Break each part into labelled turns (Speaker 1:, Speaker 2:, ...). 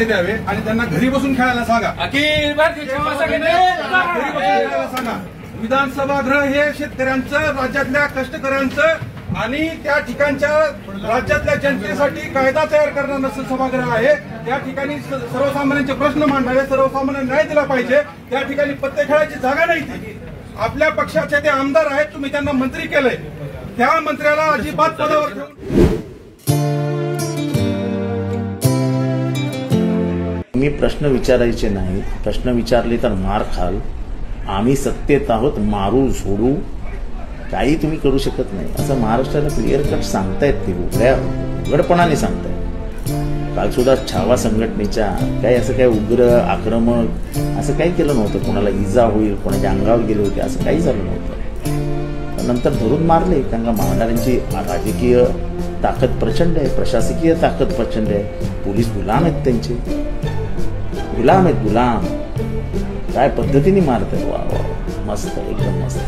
Speaker 1: द्यावे आणि त्यांना घरी बसून खेळायला सांगा.
Speaker 2: अखिल भारतीय क्षमा समिती
Speaker 1: घरी बसून खेळायला सांगा. विधानसभागृह हे शेतकऱ्यांचं, राज्यातल्या कष्टकऱ्यांचं आणि त्या ठिकाणच्या राज्यातल्या जनतेसाठी कायदा तयार करणारं सभागृह आहे. त्या ठिकाणी सर्वसामान्यांचे प्रश्न मांडावे, सर्वसामान्यांना न्याय दिला पाहिजे. त्या ठिकाणी पत्ते खेळायची जागा नाही. ती आपल्या पक्षाचे ते आमदार आहेत, तुम्ही त्यांना मंत्री केलंय, त्या मंत्र्याला अजिबात पदावर ठेवून.
Speaker 3: मी प्रश्न विचारायचे नाही, प्रश्न विचारले तर मार खाल. आम्ही सत्तेत आहोत, मारू झोडू काही तुम्ही करू शकत नाही असं महाराष्ट्राला क्लिअर कट सांगतायत. ते उघडपणाने सांगतायत. काल सुद्धा छावा संघटनेच्या काही असं काही उग्र आक्रमक असं काही केलं नव्हतं. कोणाला इजा होईल, कोणाच्या अंगावर गेले होते असं काही झालं नव्हतं. नंतर धरून मारले. कारण का मारणाऱ्यांची राजकीय ताकद प्रचंड आहे, प्रशासकीय ताकद प्रचंड आहे. पोलीस गुलाम आहेत, त्यांचे गुलाम आहेत, गुलाम. काय पद्धतीने मारतात. वा वा, मस्त, एकदम मस्त.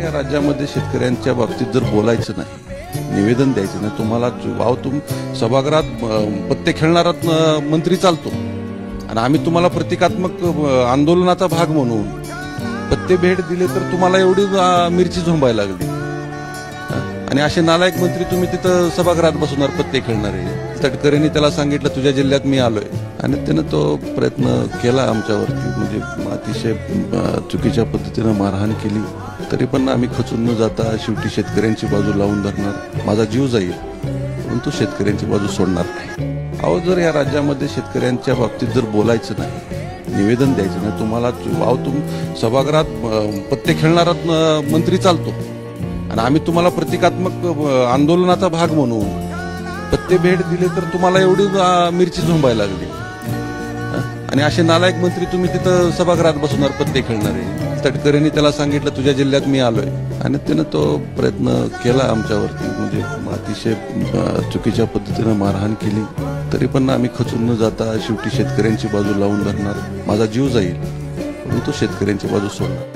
Speaker 4: या राज्यामध्ये शेतकऱ्यांच्या बाबतीत जर बोलायचं नाही, निवेदन द्यायचं नाही, तुम्हाला सभागृहात पत्ते खेळणारा मंत्री चालतो आणि आम्ही तुम्हाला प्रतिकात्मक आंदोलनाचा भाग म्हणून पत्ते भेट दिले तर तुम्हाला एवढी मिरची झोंबायला लागली. आणि असे नालायक मंत्री तुम्ही तिथं सभागृहात बसवणार पत्ते खेळणारे. तटकरेंनी त्याला सांगितलं तुझ्या जिल्ह्यात मी आलोय आणि त्यानं तो प्रयत्न केला आमच्यावरती, म्हणजे अतिशय चुकीच्या पद्धतीनं मारहाण केली. तरी पण आम्ही खचून न जाता शेवटी शेतकऱ्यांची बाजू लावून धरणार. माझा जीव जाईल परंतु शेतकऱ्यांची बाजू सोडणार नाही. अहो, जर या राज्यामध्ये शेतकऱ्यांच्या बाबतीत जर बोलायचं नाही, निवेदन द्यायचं नाही, तुम्हाला सभागृहात पत्ते खेळणारा मंत्री चालतो आणि आम्ही तुम्हाला प्रतिकात्मक आंदोलनाचा भाग म्हणून पत्ते भेट दिले तर तुम्हाला एवढी मिरची झोंबायला लागली. आणि असे नालायक मंत्री तुम्ही तिथं सभागृहात बसवणार पत्ते खेळणारे. तटकरेंनी त्याला सांगितलं तुझ्या जिल्ह्यात मी आलोय आणि त्यानं तो प्रयत्न केला आमच्यावरती, म्हणजे अतिशय चुकीच्या पद्धतीनं मारहाण केली. तरी पण आम्ही खचून न जाता शेवटी शेतकऱ्यांची बाजू लावून धरणार. माझा जीव जाईल परंतु शेतकऱ्यांची बाजू सोडणार.